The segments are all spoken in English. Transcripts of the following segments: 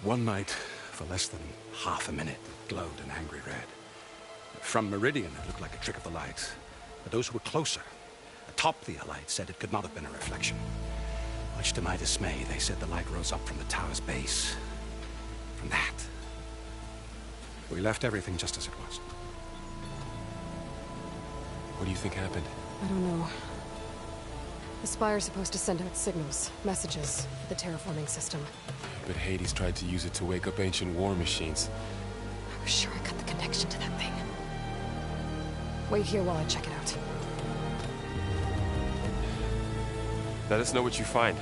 One night, for less than half a minute, it glowed an angry red. From Meridian, it looked like a trick of the light. But those who were closer, atop the light, said it could not have been a reflection. Much to my dismay, they said the light rose up from the tower's base. From that. We left everything just as it was. What do you think happened? I don't know. The Spire's supposed to send out signals, messages, for the terraforming system. But Hades tried to use it to wake up ancient war machines. I was sure I got the connection to that thing. Wait here while I check it out. Let us know what you find.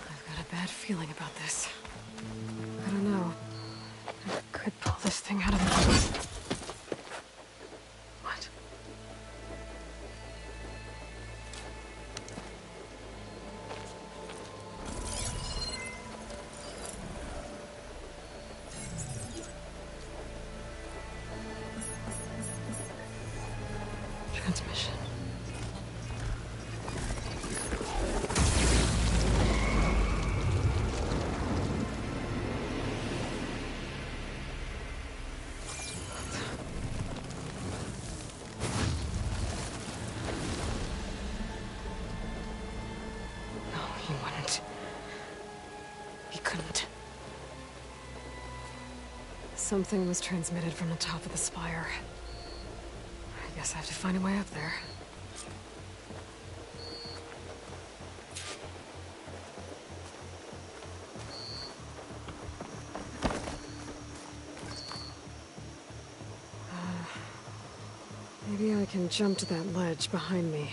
I've got a bad feeling about this. I don't know. I could pull this thing out of my... What? Transmission. No, he wouldn't. He couldn't. Something was transmitted from the top of the spire. I guess I have to find a way up there. Maybe I can jump to that ledge behind me.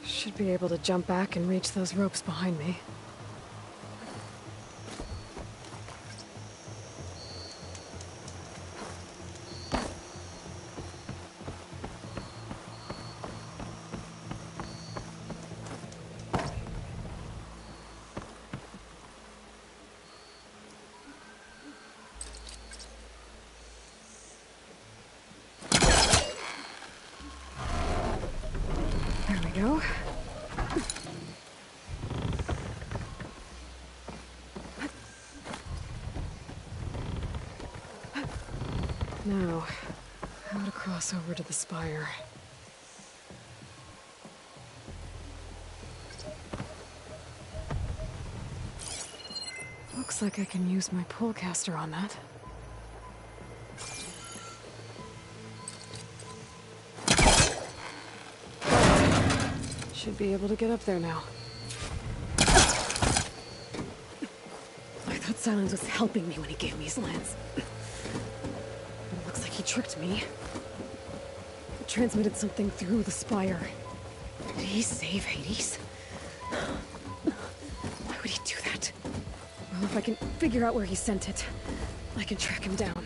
Should be able to jump back and reach those ropes behind me. There we go. Now, how to cross over to the spire. Looks like I can use my pullcaster on that. Should be able to get up there now. I thought Silence was helping me when he gave me his lance. He tricked me. He transmitted something through the spire. Did he save Hades? Why would he do that? Well, if I can figure out where he sent it, I can track him down.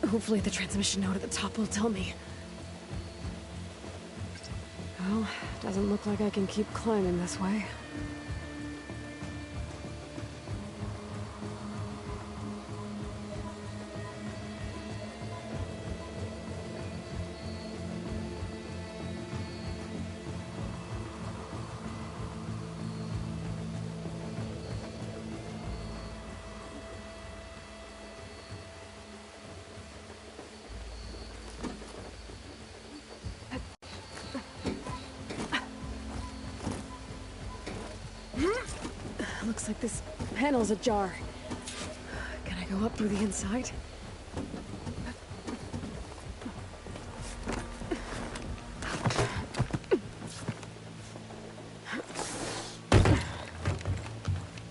Hopefully the transmission node at the top will tell me. Well, doesn't look like I can keep climbing this way. Looks like this panel's ajar. Can I go up through the inside?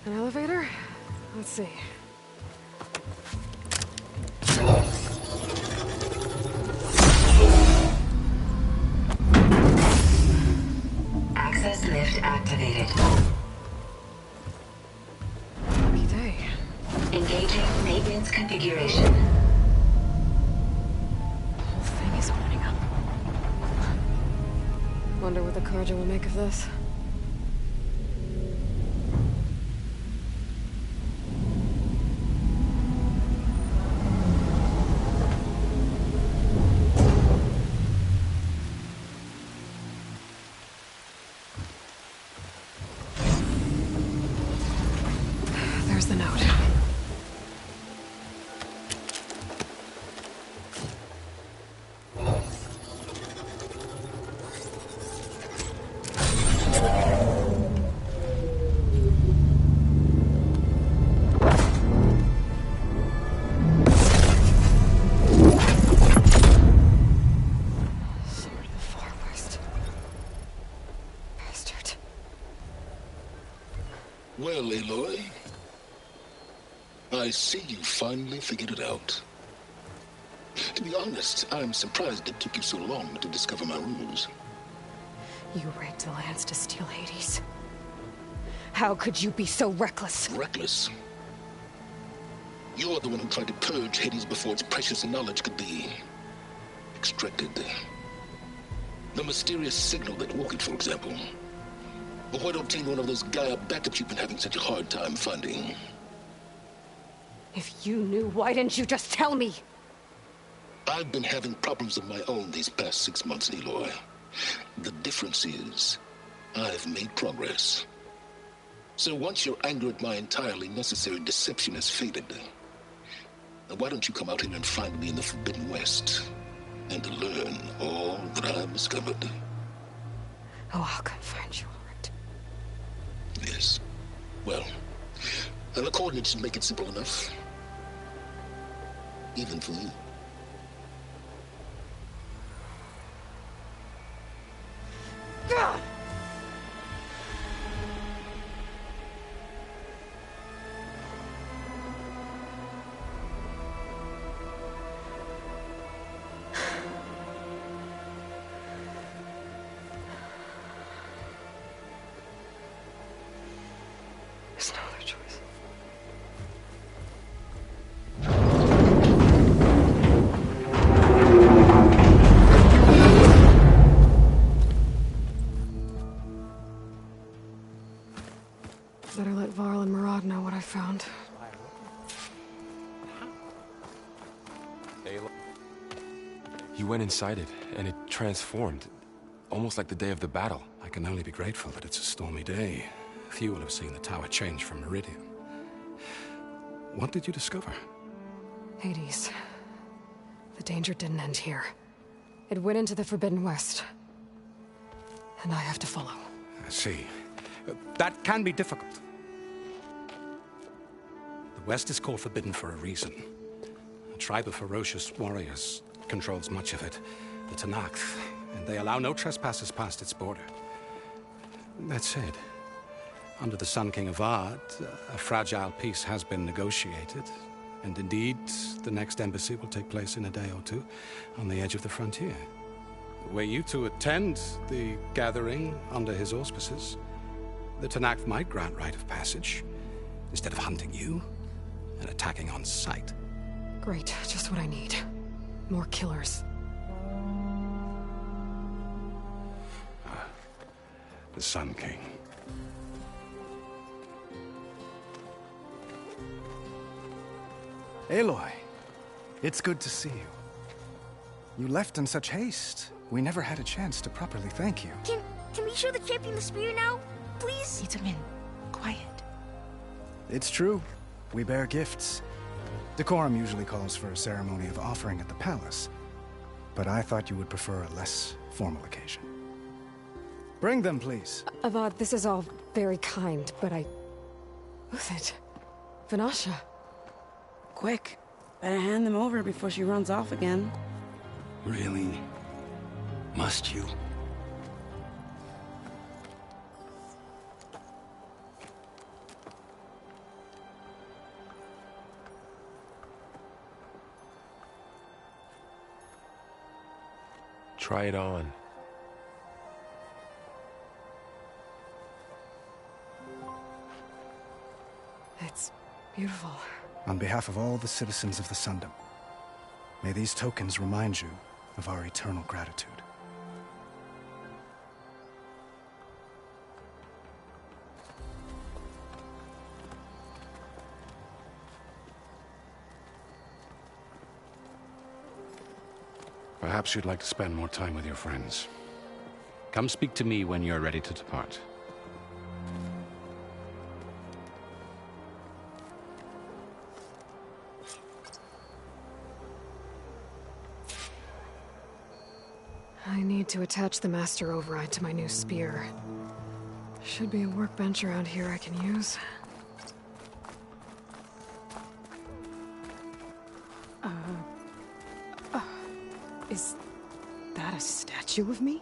An elevator? Let's see. Access lift activated. Lucky day. Engaging maintenance configuration. The whole thing is opening up. Wonder what the Carja will make of this. There's the note. Sword of the Far West. Bastard. Well, Aloy, I see you finally figured it out. To be honest, I'm surprised it took you so long to discover my rules. You rigged the lands to steal Hades. How could you be so reckless? Reckless. You're the one who tried to purge Hades before its precious knowledge could be extracted. The mysterious signal that woke it, for example. But why don't obtain one of those Gaia backups you've been having such a hard time finding? If you knew, why didn't you just tell me? I've been having problems of my own these past 6 months, Aloy. The difference is, I've made progress. So once your anger at my entirely necessary deception has faded, why don't you come out here and find me in the Forbidden West, and learn all that I've discovered? Oh, I'll come find you, all right. Yes. Well, the coordinates should make it simple enough. Even for you. Gah! There's no other choice. Better let Varl and Murad know what I found. You went inside it, and it transformed. Almost like the day of the battle. I can only be grateful that it's a stormy day. Few will have seen the tower change from Meridian. What did you discover? Hades. The danger didn't end here. It went into the Forbidden West. And I have to follow. I see. That can be difficult. The West is called Forbidden for a reason. A tribe of ferocious warriors controls much of it, the Tenakth, and they allow no trespassers past its border. That said, under the Sun King of Ard, a fragile peace has been negotiated, and indeed, the next embassy will take place in a day or two on the edge of the frontier. Were you to attend the gathering under his auspices, the Tenakth might grant right of passage, instead of hunting you and attacking on sight. Great, just what I need. More killers. The Sun King. Aloy, it's good to see you. You left in such haste. We never had a chance to properly thank you. Can we show the champion the spear now? Please? Itamin, quiet. It's true. We bear gifts. Decorum usually calls for a ceremony of offering at the palace, but I thought you would prefer a less formal occasion. Bring them, please. Avad, this is all very kind, but Who's it? Vanasha. Quick. Better hand them over before she runs off again. Really? Must you? Try it on. It's beautiful. On behalf of all the citizens of the Sundom, may these tokens remind you of our eternal gratitude. Perhaps you'd like to spend more time with your friends. Come speak to me when you're ready to depart. I need to attach the Master Override to my new spear. Should be a workbench around here I can use. Is that a statue of me?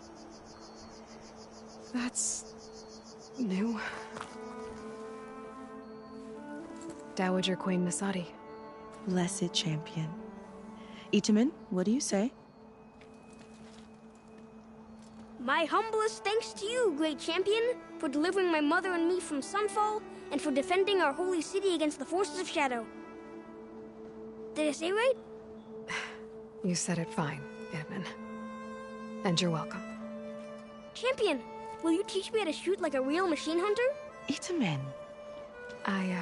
That's new. Dowager Queen Nasadi. Blessed champion. Itamen, what do you say? My humblest thanks to you, great champion, for delivering my mother and me from Sunfall, and for defending our holy city against the forces of Shadow. Did I say right? You said it fine, Edmund. And you're welcome. Champion, will you teach me how to shoot like a real machine hunter? Itamen. I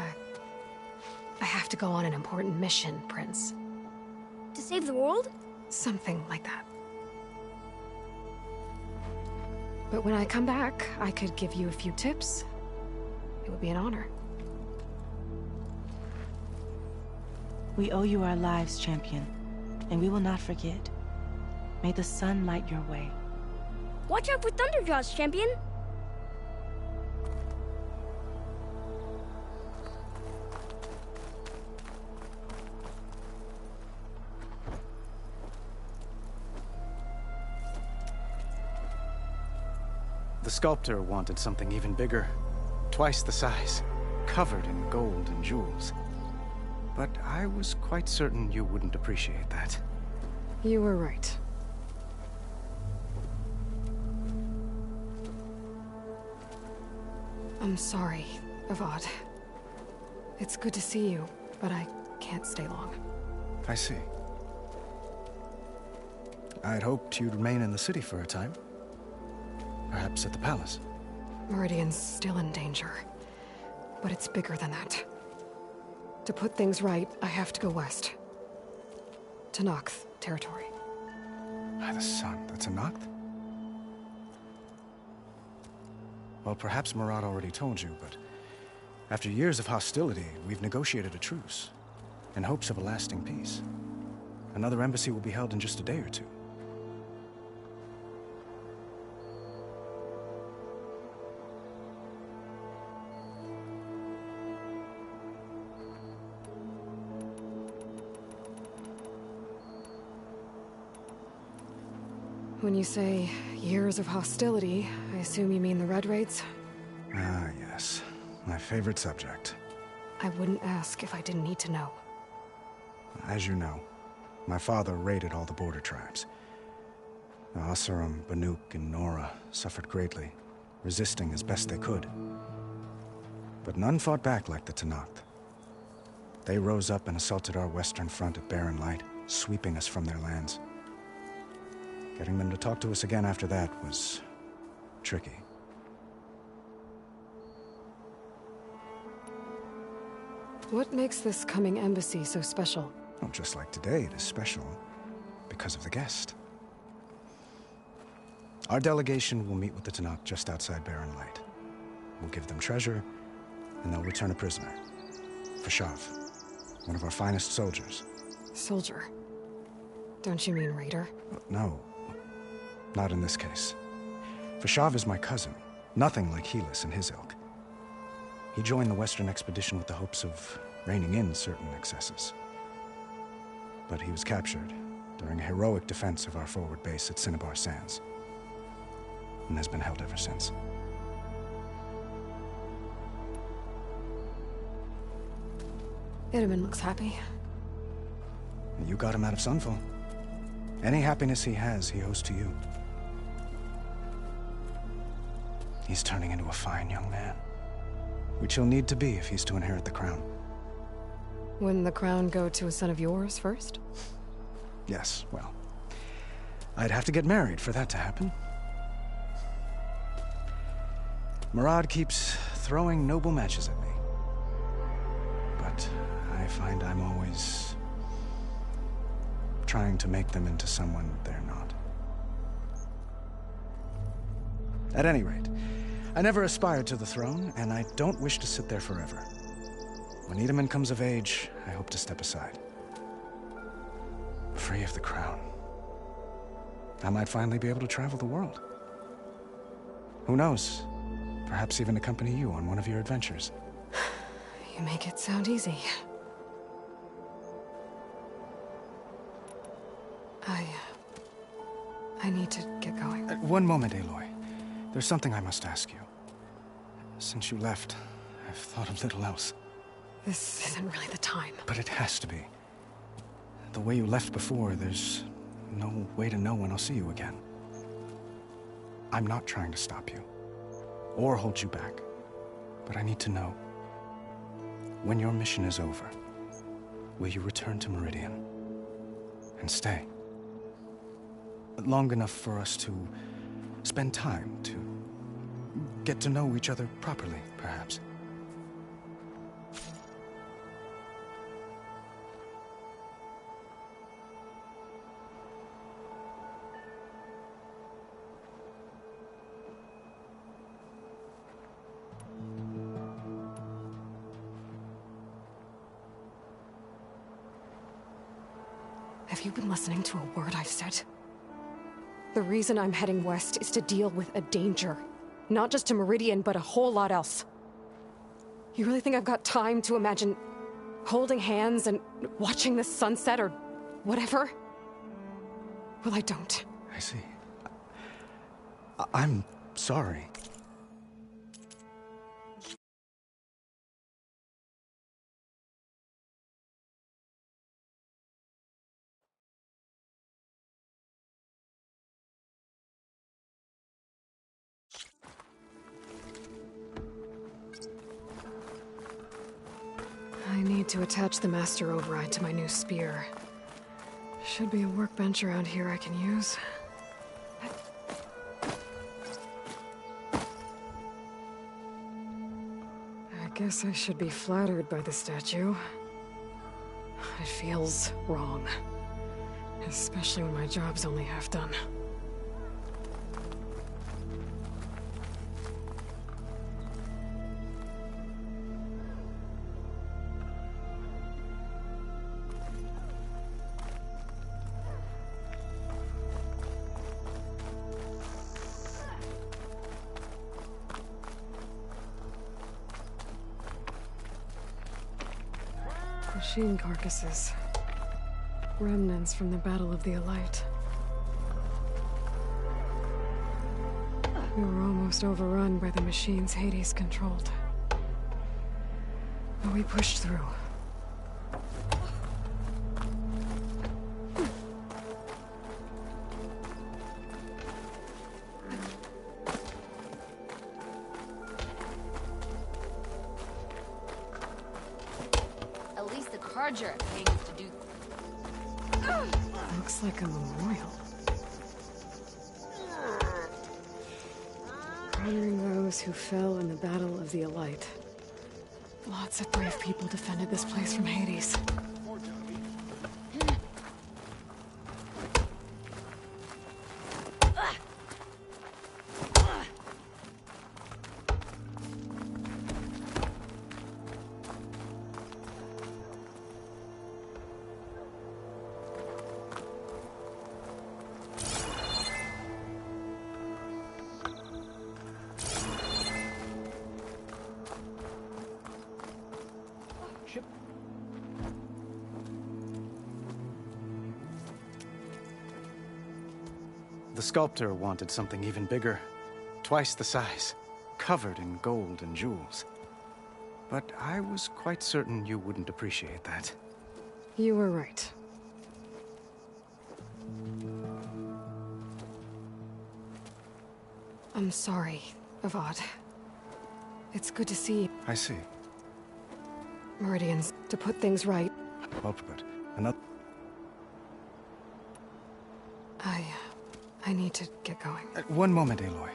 have to go on an important mission, Prince. To save the world? Something like that. But when I come back, I could give you a few tips. It would be an honor. We owe you our lives, champion, and we will not forget. May the sun light your way. Watch out for Thunderjaws, champion! The sculptor wanted something even bigger, twice the size, covered in gold and jewels. But I was quite certain you wouldn't appreciate that. You were right. I'm sorry, Avad. It's good to see you, but I can't stay long. I see. I'd hoped you'd remain in the city for a time. Perhaps at the palace. Meridian's still in danger, but it's bigger than that. To put things right, I have to go west. To Noct territory. By the sun, that's a Noct? Well, perhaps Murad already told you, but after years of hostility, we've negotiated a truce, in hopes of a lasting peace. Another embassy will be held in just a day or two. When you say years of hostility, I assume you mean the Red Raids? Ah, yes. My favorite subject. I wouldn't ask if I didn't need to know. As you know, my father raided all the border tribes. The Asuram, Banuk, and Nora suffered greatly, resisting as best they could. But none fought back like the Tenakth. They rose up and assaulted our western front at Barren Light, sweeping us from their lands. Getting them to talk to us again after that was tricky. What makes this coming embassy so special? Well, just like today, it is special because of the guest. Our delegation will meet with the Tenakth just outside Barren Light. We'll give them treasure, and they'll return a prisoner. Fashav, one of our finest soldiers. Soldier? Don't you mean raider? No. Not in this case. Fashav is my cousin. Nothing like Helis and his ilk. He joined the Western expedition with the hopes of reining in certain excesses. But he was captured during a heroic defense of our forward base at Cinnabar Sands, and has been held ever since. Itamen looks happy. You got him out of Sunfall. Any happiness he has, he owes to you. He's turning into a fine young man, which he'll need to be if he's to inherit the crown. Wouldn't the crown go to a son of yours first? Yes, well, I'd have to get married for that to happen. Murad keeps throwing noble matches at me. But I find I'm always trying to make them into someone they're not. At any rate, I never aspired to the throne, and I don't wish to sit there forever. When Itamen comes of age, I hope to step aside. Free of the crown. I might finally be able to travel the world. Who knows? Perhaps even accompany you on one of your adventures. You make it sound easy. I need to get going. One moment, Aloy. There's something I must ask you. Since you left, I've thought of little else. This isn't really the time. But it has to be. The way you left before, there's no way to know when I'll see you again. I'm not trying to stop you, or hold you back. But I need to know, when your mission is over, will you return to Meridian and stay? Long enough for us to spend time, to get to know each other properly, perhaps. Have you been listening to a word I've said? The reason I'm heading west is to deal with a danger. Not just to Meridian, but a whole lot else. You really think I've got time to imagine holding hands and watching the sunset or whatever? Well, I don't. I see. I'm sorry. I need to attach the master override to my new spear. Should be a workbench around here I can use. I guess I should be flattered by the statue. It feels wrong. Especially when my job's only half done. Machine carcasses. Remnants from the Battle of the Elite. We were almost overrun by the machines Hades controlled. But we pushed through. Looks like a memorial. Honoring those who fell in the Battle of the Elite. Lots of brave people defended this place from Hades. The sculptor wanted something even bigger. Twice the size. Covered in gold and jewels. But I was quite certain you wouldn't appreciate that. You were right. I'm sorry, Avad. It's good to see I see. Meridians to put things right. Well put. Another... I need to get going. One moment, Aloy.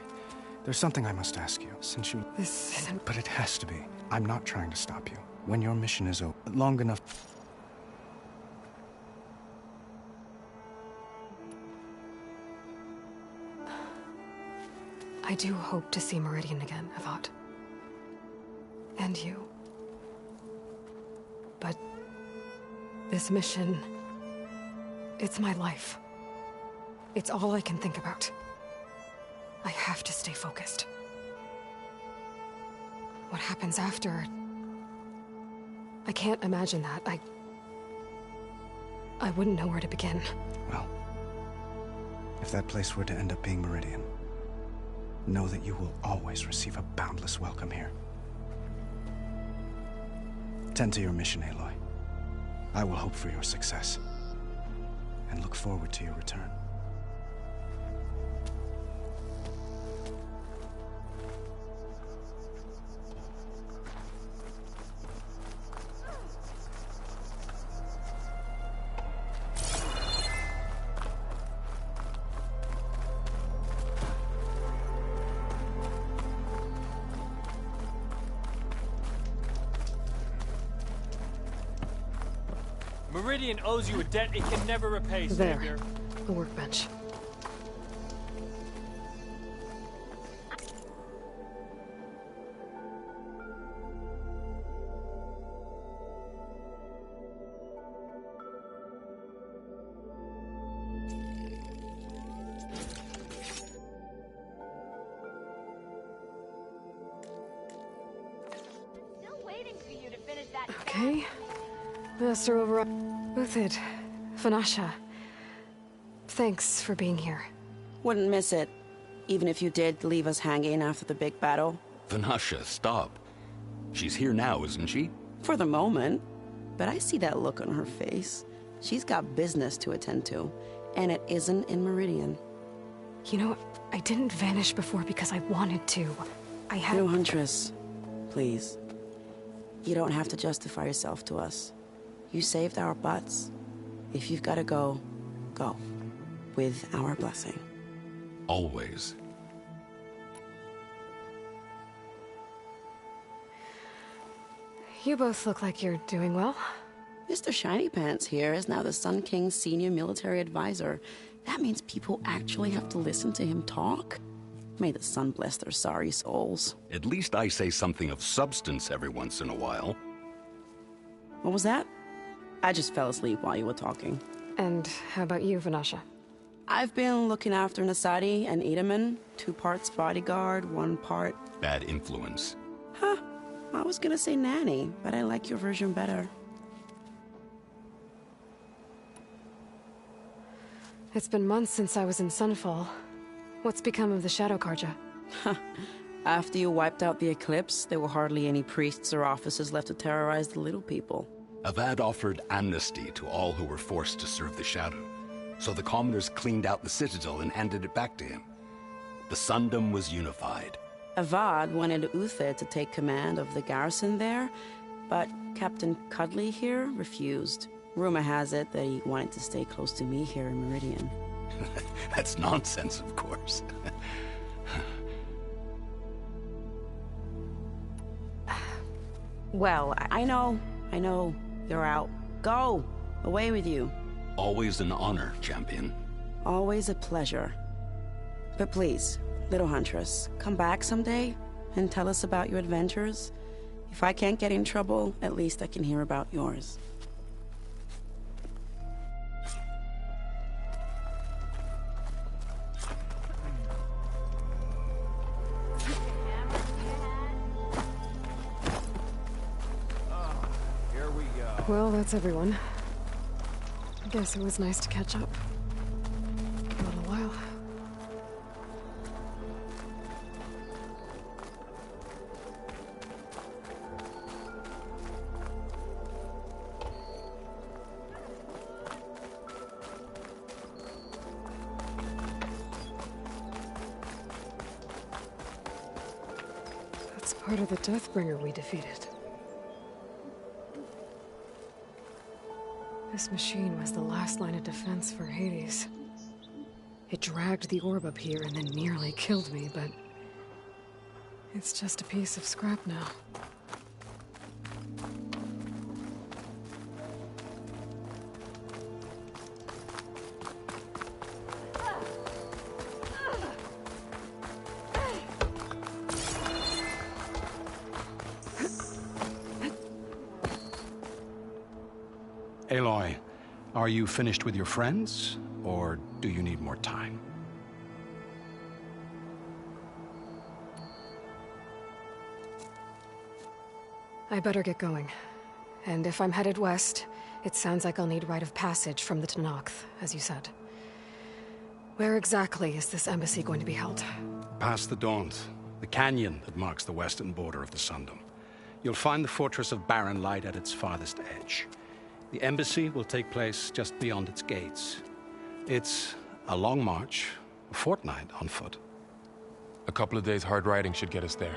There's something I must ask you, since you... This isn't... But it has to be. I'm not trying to stop you. When your mission is over, long enough... I do hope to see Meridian again, Avad. And you. But... this mission... it's my life. It's all I can think about. I have to stay focused. What happens after... I can't imagine that. I wouldn't know where to begin. Well, if that place were to end up being Meridian, know that you will always receive a boundless welcome here. Tend to your mission, Aloy. I will hope for your success, and look forward to your return. Meridian owes you a debt it can never repay, Savior. There. The workbench. Still waiting for you to finish that. Okay. Master over... Uthid. Vanasha. Thanks for being here. Wouldn't miss it. Even if you did leave us hanging after the big battle. Vanasha, stop. She's here now, isn't she? For the moment. But I see that look on her face. She's got business to attend to. And it isn't in Meridian. You know, I didn't vanish before because I wanted to. I had... No, Huntress. Please. You don't have to justify yourself to us. You saved our butts. If you've got to go, go. With our blessing. Always. You both look like you're doing well. Mr. Shiny Pants here is now the Sun King's senior military advisor. That means people actually have to listen to him talk? May the sun bless their sorry souls. At least I say something of substance every once in a while. What was that? I just fell asleep while you were talking. And how about you, Vanasha? I've been looking after Nasadi and Edaman. 2 parts bodyguard, 1 part... Bad influence. Huh. I was gonna say nanny, but I like your version better. It's been months since I was in Sunfall. What's become of the Shadow Karja? After you wiped out the Eclipse, there were hardly any priests or officers left to terrorize the little people. Avad offered amnesty to all who were forced to serve the Shadow, so the commoners cleaned out the Citadel and handed it back to him. The Sundom was unified. Avad wanted Uthid to take command of the garrison there, but Captain Cudley here refused. Rumor has it that he wanted to stay close to me here in Meridian. That's nonsense, of course. Well, I know. You're out. Go! Away with you. Always an honor, champion. Always a pleasure. But please, little Huntress, come back someday and tell us about your adventures. If I can't get in trouble, at least I can hear about yours. Well, that's everyone. I guess it was nice to catch up. A little while. part of the Deathbringer we defeated. This machine was the last line of defense for Hades. It dragged the orb up here and then nearly killed me, but it's just a piece of scrap now. Aloy, are you finished with your friends, or do you need more time? I better get going. And if I'm headed west, it sounds like I'll need rite of passage from the Tenakth, as you said. Where exactly is this embassy going to be held? Past the Daunt, the canyon that marks the western border of the Sundom. You'll find the fortress of Barren Light at its farthest edge. The embassy will take place just beyond its gates. It's a long march, a fortnight on foot. A couple of days hard riding should get us there.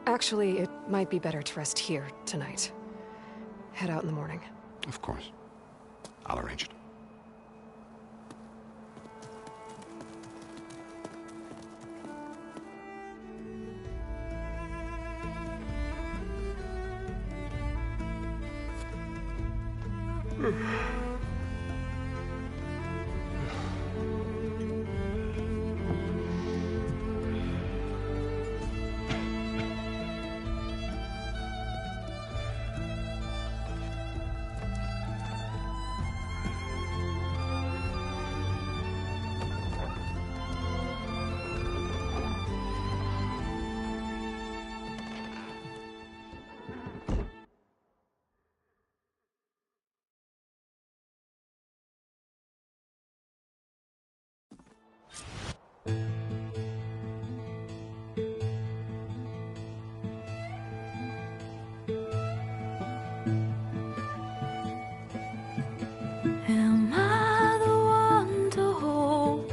Actually, it might be better to rest here tonight. Head out in the morning. Of course. I'll arrange it. Am I the one to hold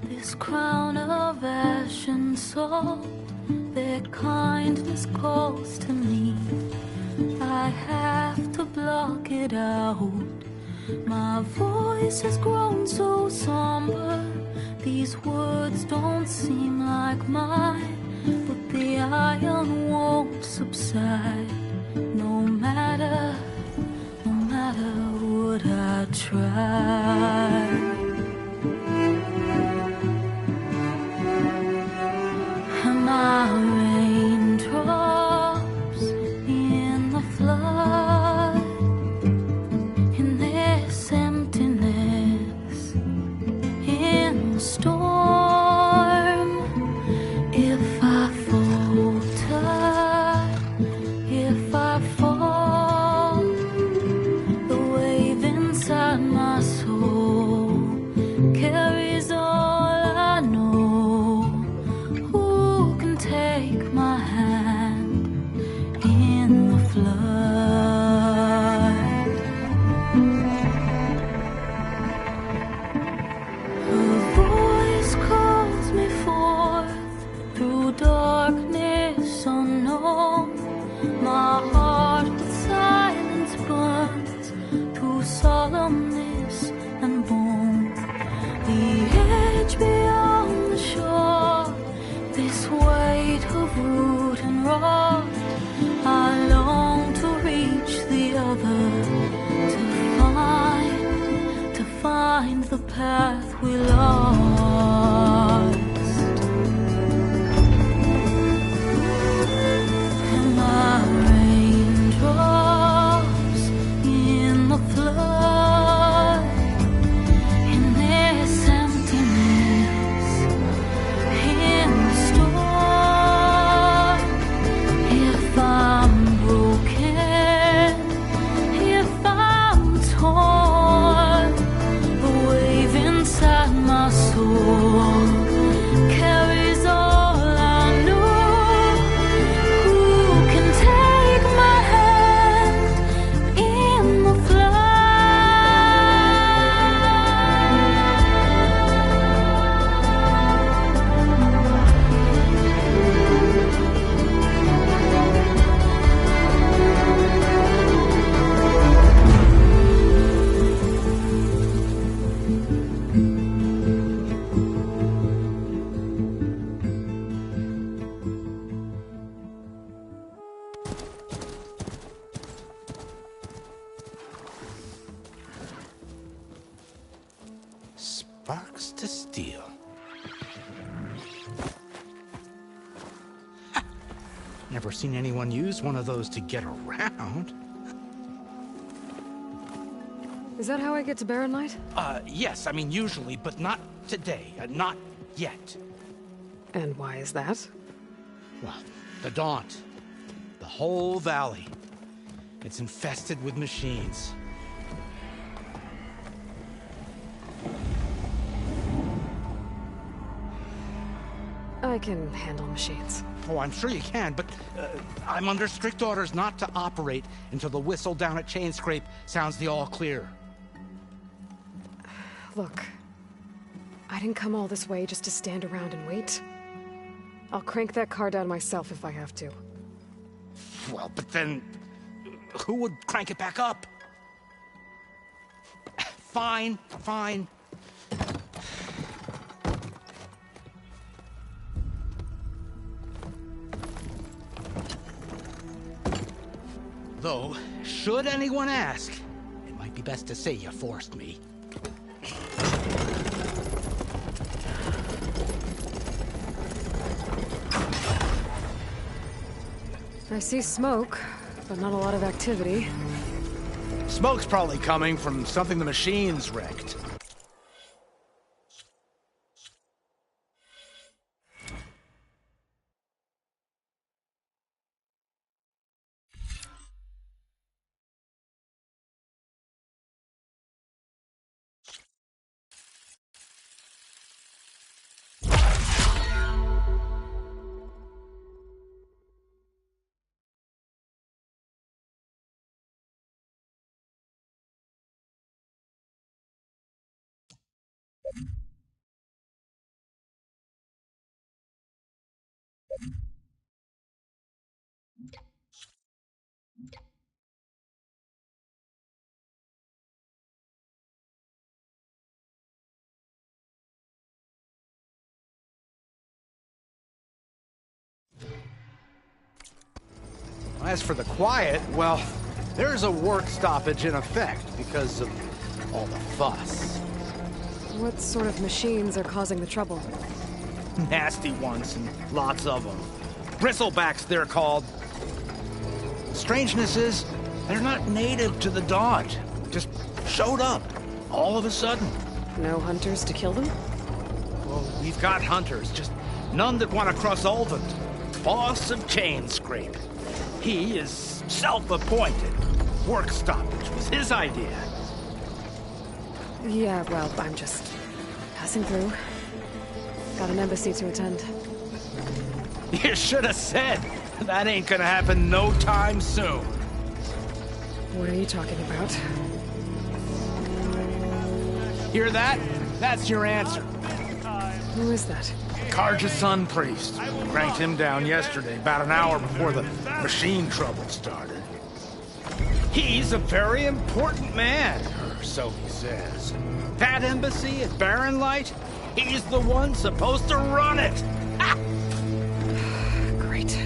this crown of ash and salt? Their kindness calls to me. I have to block it out. My voice has grown so somber. These words don't seem like mine, but the iron won't subside. No matter what I try. Am I raindrops in the flood? In this emptiness, in the storm. If I falter, if I fall, the wave inside my soul carries all I know. Who can take my hand in the flood? Her voice calls me forth through darkness unknown. My heart with silence burns through solemnness and bone. The edge beyond the shore, this weight of root and rot. I long to reach the other, to find the path we lost. Am I raindrops in the flood? In this emptiness, in the storm. If I'm broken, if I'm torn, the wave inside my soul carries all I know. Who can take my hand in the flood? Sparks to steel. Never seen anyone use one of those to get around. Is that how I get to Barren Light? Yes, I mean usually, but not today. Not yet. And why is that? Well, the Daunt. The whole valley. It's infested with machines. I can handle machines. Oh, I'm sure you can, but I'm under strict orders not to operate until the whistle down at Chainscrape sounds the all clear. Look, I didn't come all this way just to stand around and wait. I'll crank that car down myself if I have to. Well, but then who would crank it back up? Fine, fine. Though, should anyone ask, it might be best to say you forced me. I see smoke, but not a lot of activity. Smoke's probably coming from something the machines wrecked. As for the quiet, well, there's a work stoppage in effect because of all the fuss. What sort of machines are causing the trouble? Nasty ones, and lots of them. Bristlebacks, they're called. Strangeness is, they're not native to the Daunt. Just showed up, all of a sudden. No hunters to kill them? Well, we've got hunters, just none that want to cross Ulvund. Boss of Chainscrape. He is self-appointed. Work stoppage was his idea. Yeah, well, I'm just passing through. Got an embassy to attend. You should have said. That ain't gonna happen no time soon. What are you talking about? Hear that? That's your answer. Who is that? Karja's son priest. Cranked him down yesterday, about an hour before the machine trouble started. He's a very important man, or so he says. That embassy at Barren Light, he's the one supposed to run it. Ha! Great.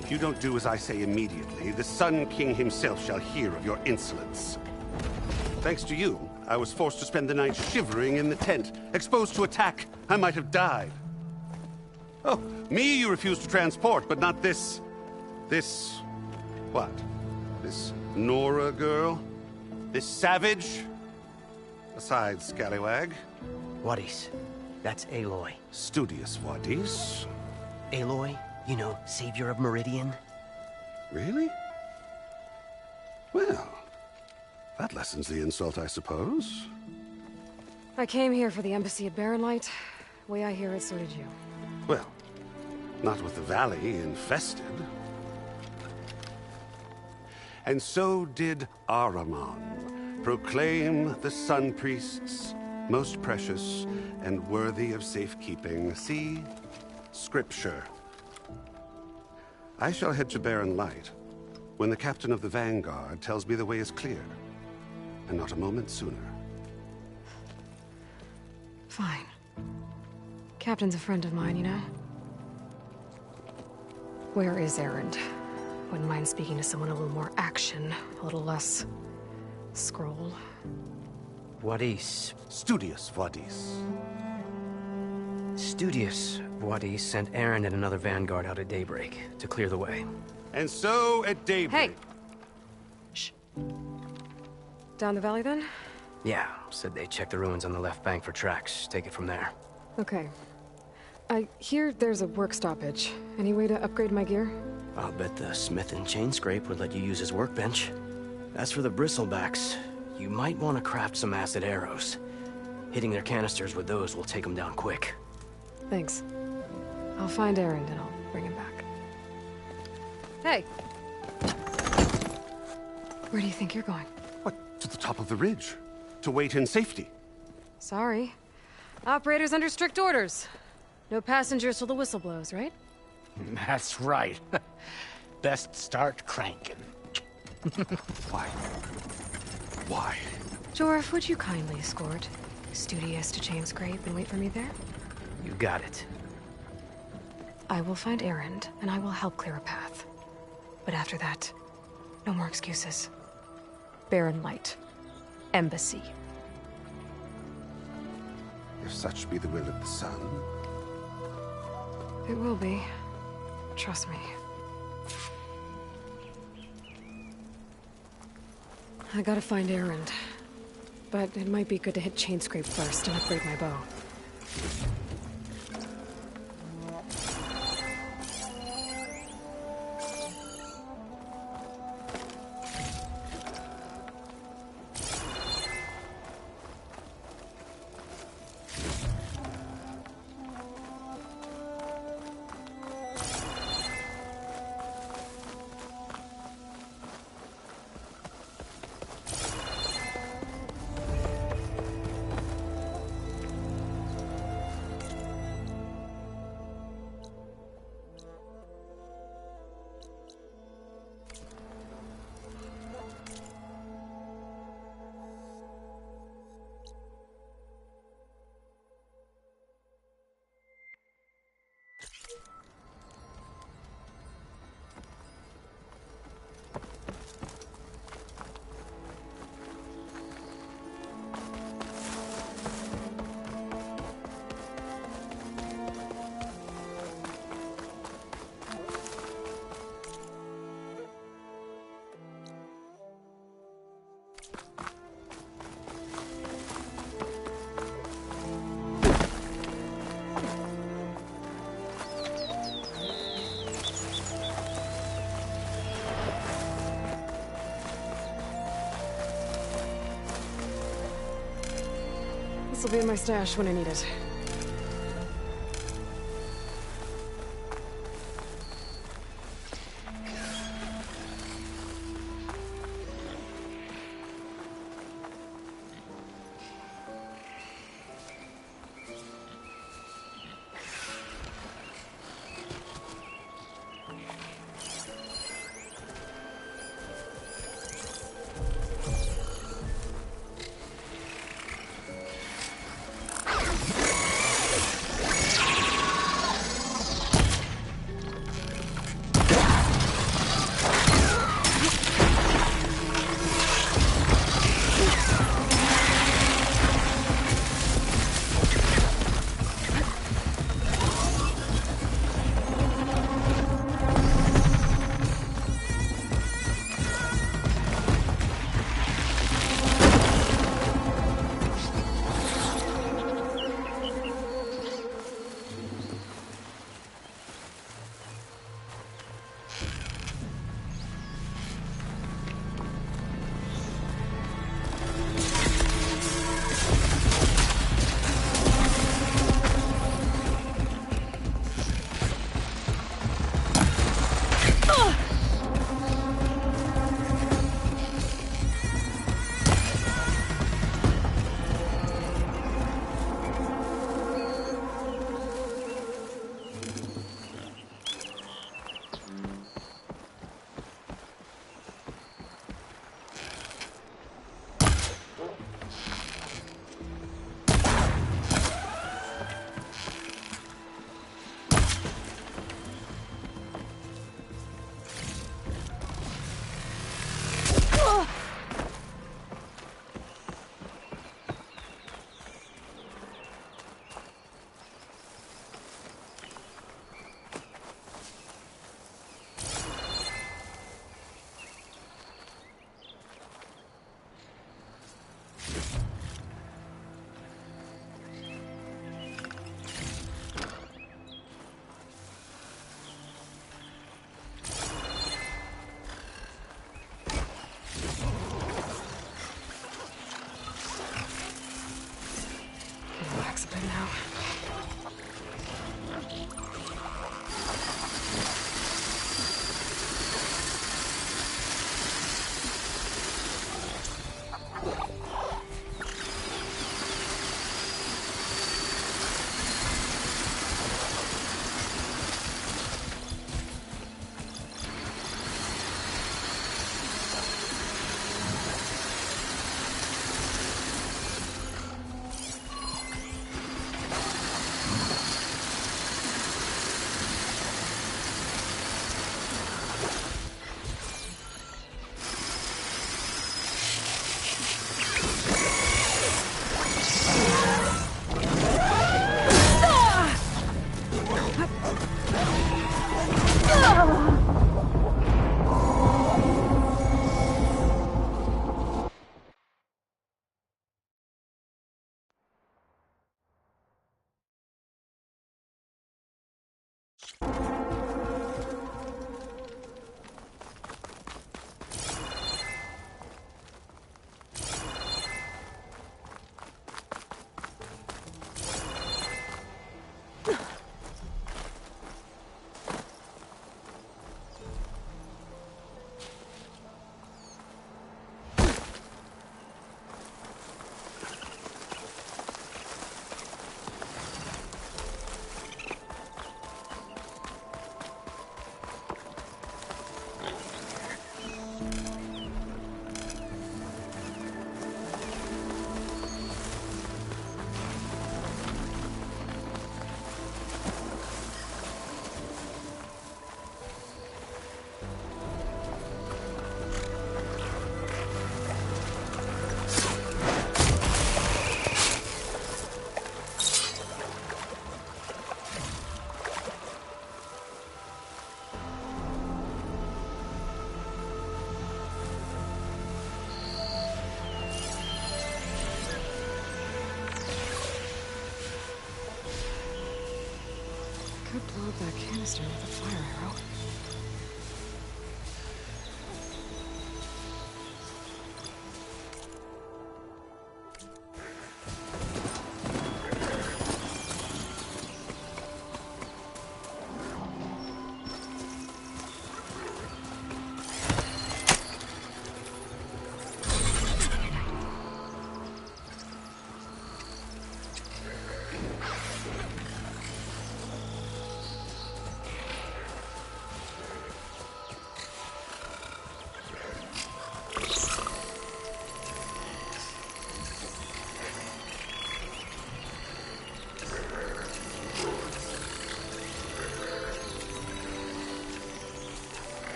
If you don't do as I say immediately, the Sun King himself shall hear of your insolence. Thanks to you, I was forced to spend the night shivering in the tent, exposed to attack. I might have died. Oh, me you refuse to transport, but not this... what? This Nora girl? This savage? Besides, scallywag. Wadis. That's Aloy. Studious Wadis. Aloy, you know, savior of Meridian. Really? Well, that lessens the insult, I suppose. I came here for the embassy at Barren Light. Way I hear it, so did you. Well, not with the valley infested. And so did Ahriman proclaim the Sun Priests most precious and worthy of safekeeping. See? Scripture. I shall head to Barren Light when the captain of the Vanguard tells me the way is clear, and not a moment sooner. Fine. Captain's a friend of mine, you know? Where is Erend? Wouldn't mind speaking to someone a little more action, a little less scroll. Wadis. Studious Wadis. Studious Wadis sent Aaron and another vanguard out at daybreak to clear the way. And so at daybreak... Hey! Shh. Down the valley then? Yeah, said they checked the ruins on the left bank for tracks. Take it from there. Okay. I hear there's a work stoppage. Any way to upgrade my gear? I'll bet the smith and chain scrape would let you use his workbench. As for the bristlebacks, you might want to craft some acid arrows. Hitting their canisters with those will take them down quick. Thanks. I'll find Aaron and I'll bring him back. Hey! Where do you think you're going? What? To the top of the ridge. To wait in safety. Sorry. Operator's under strict orders. No passengers till the whistle blows, right? That's right. Best start cranking. Why? Why? Jorf, would you kindly escort Studious to Chain Scrape and wait for me there? You got it. I will find Aaron, and I will help clear a path. But after that, no more excuses. Barren Light. Embassy. If such be the will of the sun. It will be. Trust me. I gotta find Aaron. But it might be good to hit Chain Scrape first and upgrade my bow. This'll be in my stash when I need it. Could blow up that canister with a fire arrow.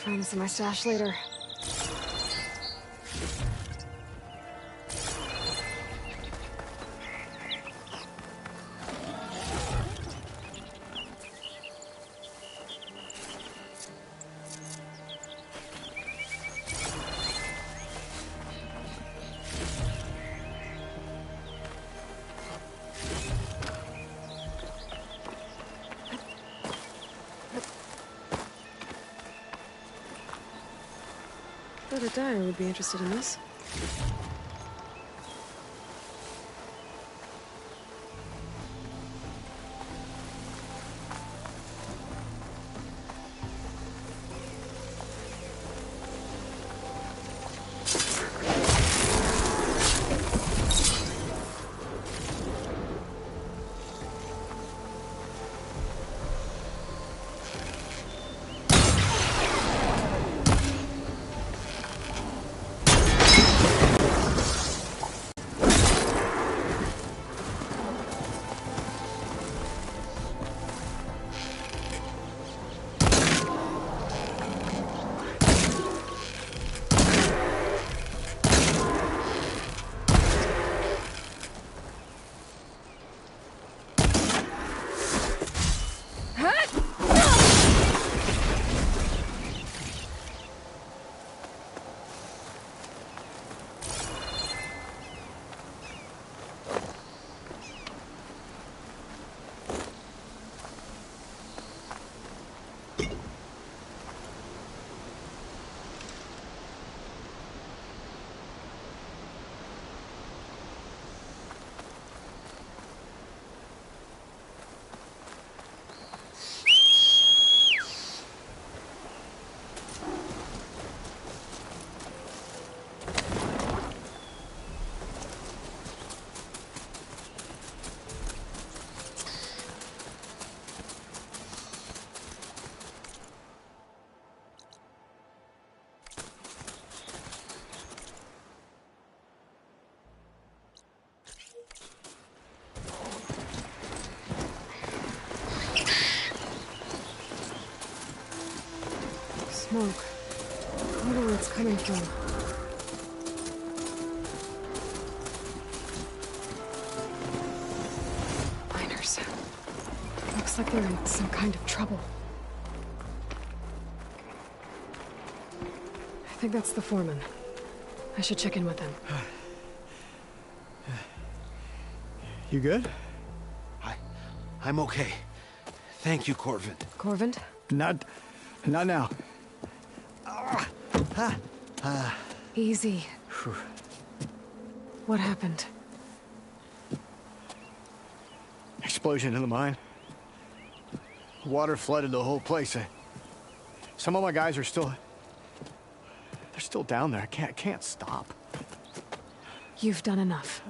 Find this in my stash later. Thought a dyer would be interested in this. Smoke. I wonder where it's coming from. Miners. Looks like they're in some kind of trouble. I think that's the foreman. I should check in with him. You good? I'm okay. Thank you, Corvin. Corvin? Not now. Easy. What happened? Explosion in the mine. Water flooded the whole place. Some of my guys are still... They're still down there. I can't stop. You've done enough.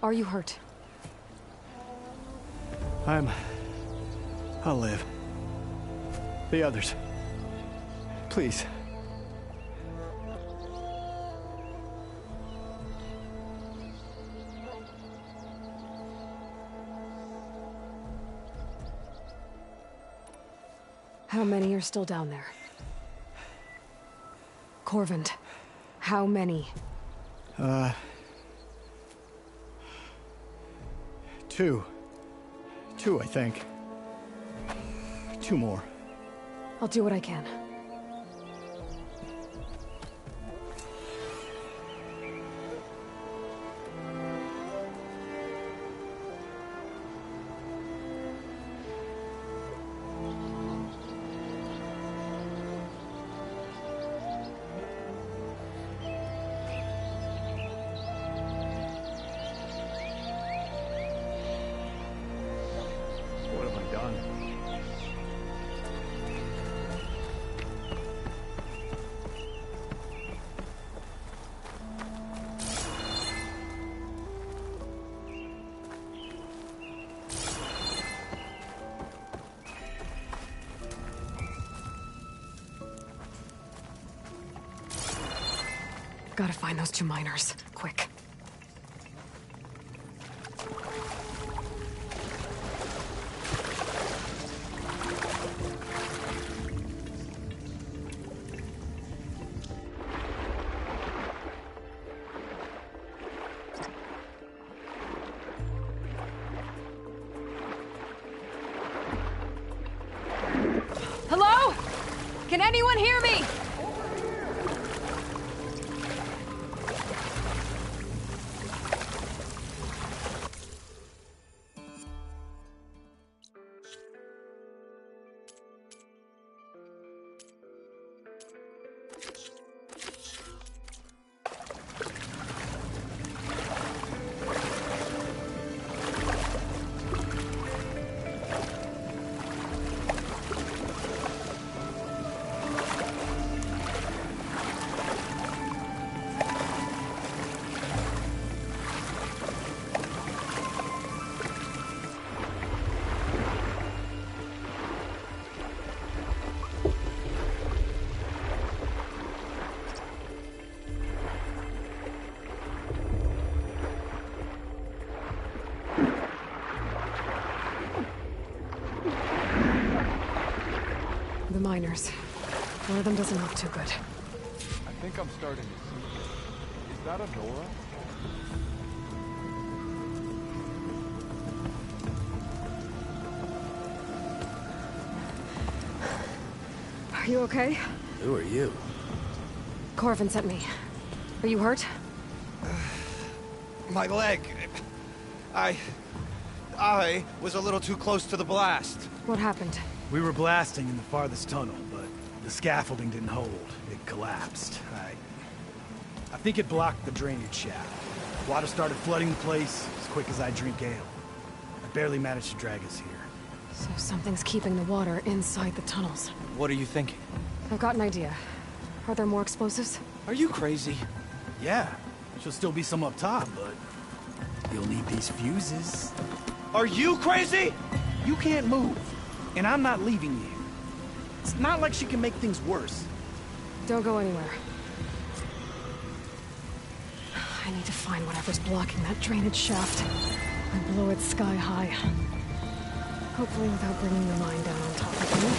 Are you hurt? I'll live. The others. Please. How many are still down there? Corvin, how many? Two, I think. 2 more. I'll do what I can. What have I done? Gotta find those 2 miners. Quick. Hello? Can anyone hear me? The miners. One of them doesn't look too good. I think I'm starting to see it. Is that a Nora? Are you okay? Who are you? Corvin sent me. Are you hurt? My leg. I was a little too close to the blast. What happened? We were blasting in the farthest tunnel, but the scaffolding didn't hold. It collapsed. I think it blocked the drainage shaft. Water started flooding the place as quick as I drink ale. I barely managed to drag us here. So something's keeping the water inside the tunnels. What are you thinking? I've got an idea. Are there more explosives? Are you crazy? Yeah, she'll still be some up top, but you'll need these fuses. Are you crazy? You can't move, and I'm not leaving you. It's not like she can make things worse. Don't go anywhere. I need to find whatever's blocking that drainage shaft and blow it sky high. Hopefully without bringing the mine down on top of me.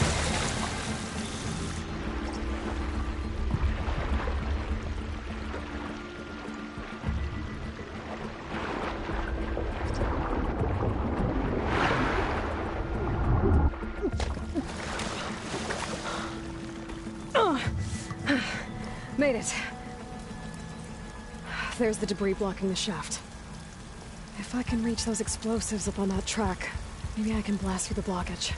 Made it. There's the debris blocking the shaft. If I can reach those explosives up on that track, maybe I can blast through the blockage.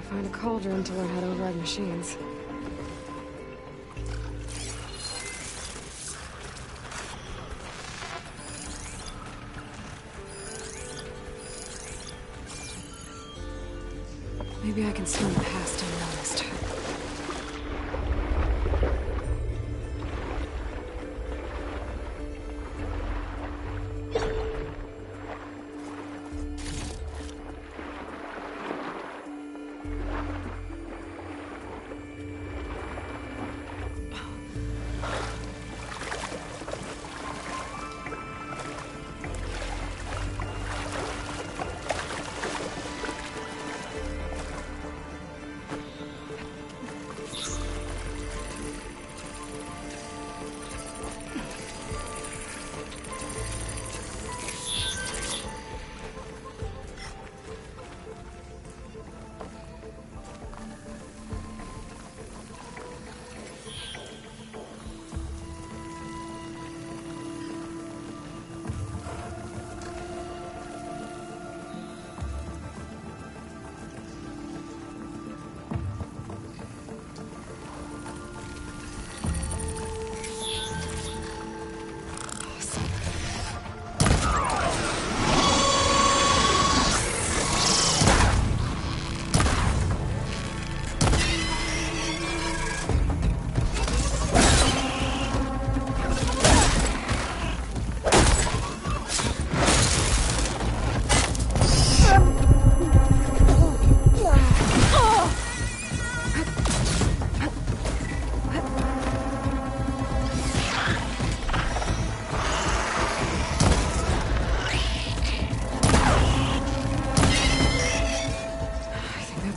Find a cauldron to learn how to override machines. Maybe I can swim past unnoticed.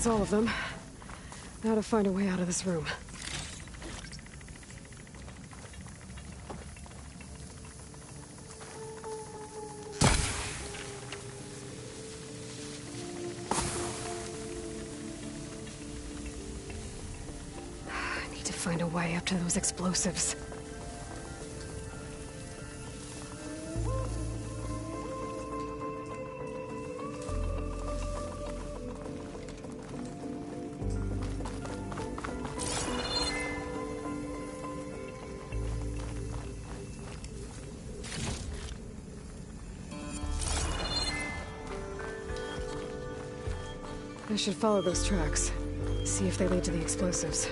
All of them. Now to find a way out of this room. I need to find a way up to those explosives. should follow those tracks. See if they lead to the explosives.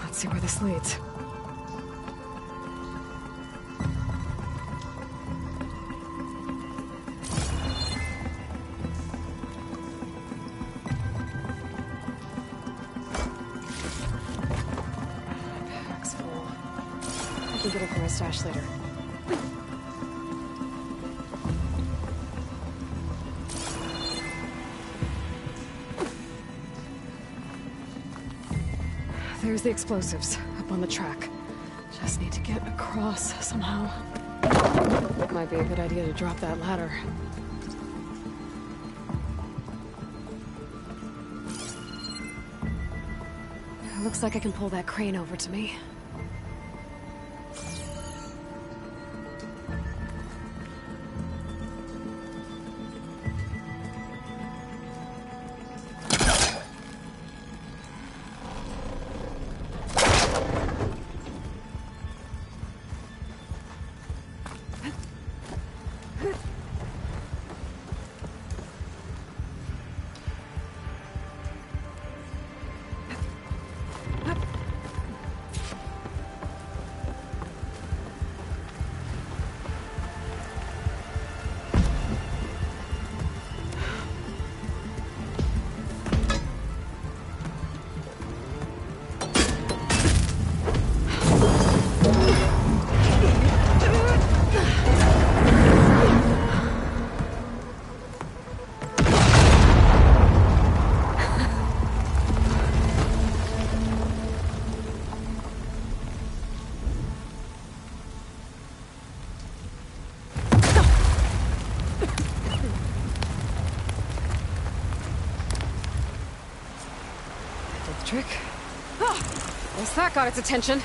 Let's see where this leads. Bag's full. I can get it from my stash later. There's the explosives, up on the track. Just need to get across somehow. Might be a good idea to drop that ladder. Looks like I can pull that crane over to me. Trick. Oh, at least that got its attention.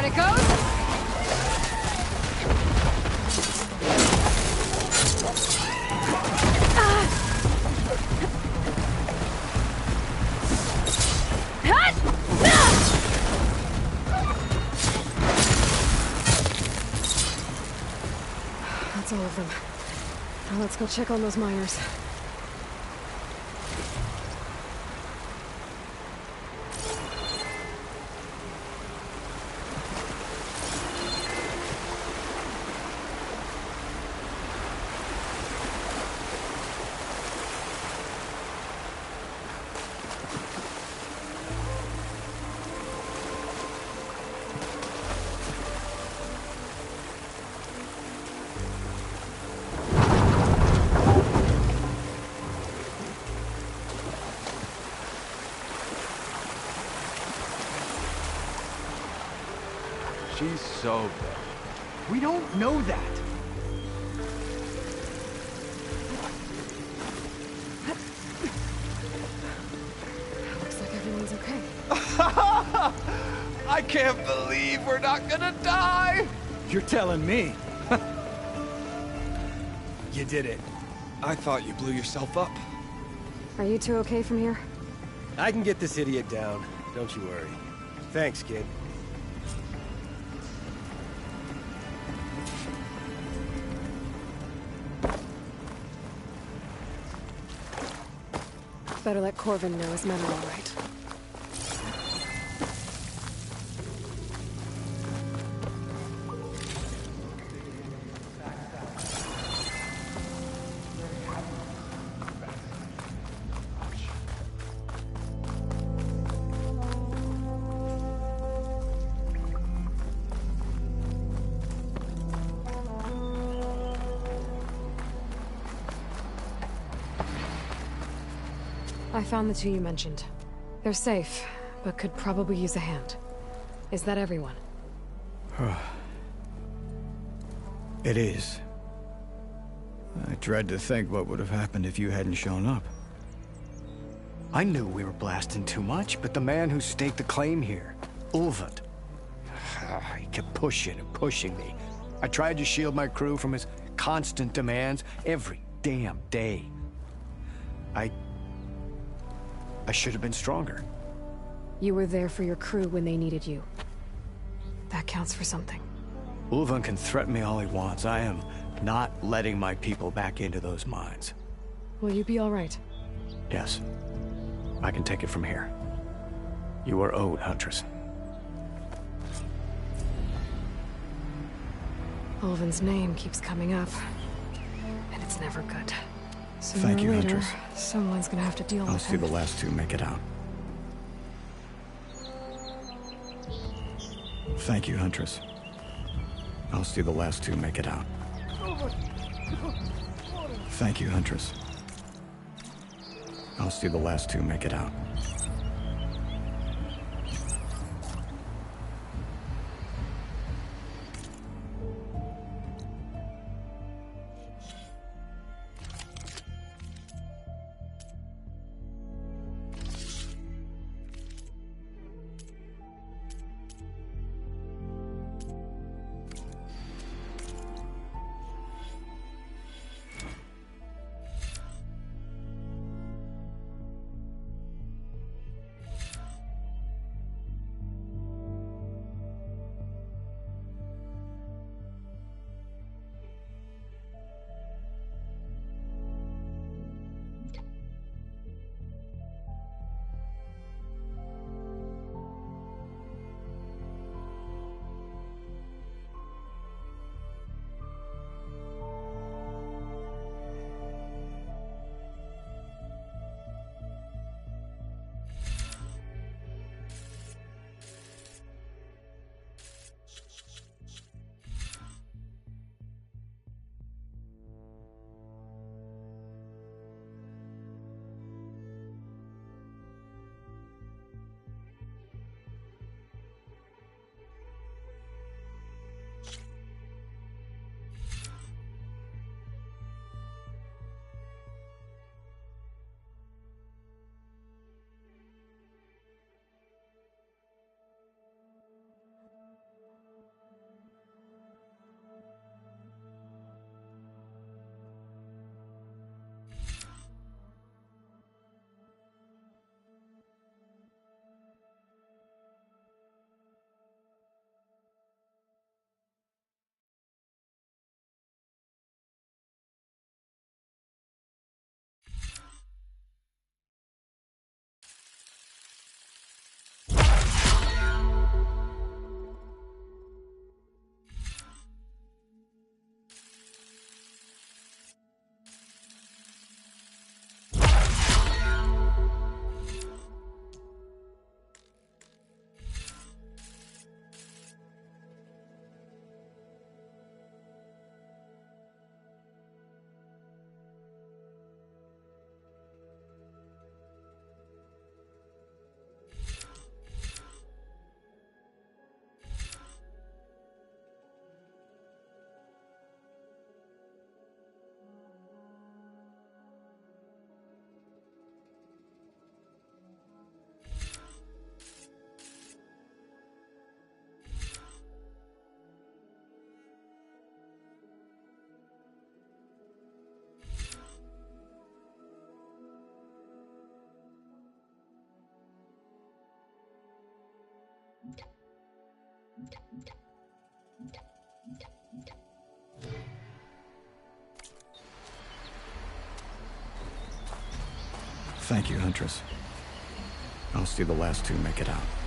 Out it goes! That's all of them. Now let's go check on those miners. She's so bad. We don't know that. Looks like everyone's okay. I can't believe we're not gonna die! You're telling me. You did it. I thought you blew yourself up. Are you two okay from here? I can get this idiot down. Don't you worry. Thanks, kid. Better let Corvin know his men are all right. I found the two you mentioned. They're safe, but could probably use a hand. Is that everyone? It is. I dread to think what would have happened if you hadn't shown up. I knew we were blasting too much, but the man who staked the claim here, Ulvund, he kept pushing and pushing me. I tried to shield my crew from his constant demands every damn day. I should have been stronger. You were there for your crew when they needed you. That counts for something. Ulvund can threaten me all he wants. I am not letting my people back into those mines. Will you be all right? Yes. I can take it from here. You are owed, Huntress. Ulvund's name keeps coming up, and it's never good. Sooner Thank you, or later, Huntress. someone's gonna have to deal I'll with see him. the last two make it out. Thank you, Huntress. I'll see the last two make it out. Thank you, Huntress. I'll see the last two make it out. Thank you, Huntress. I'll see the last two make it out.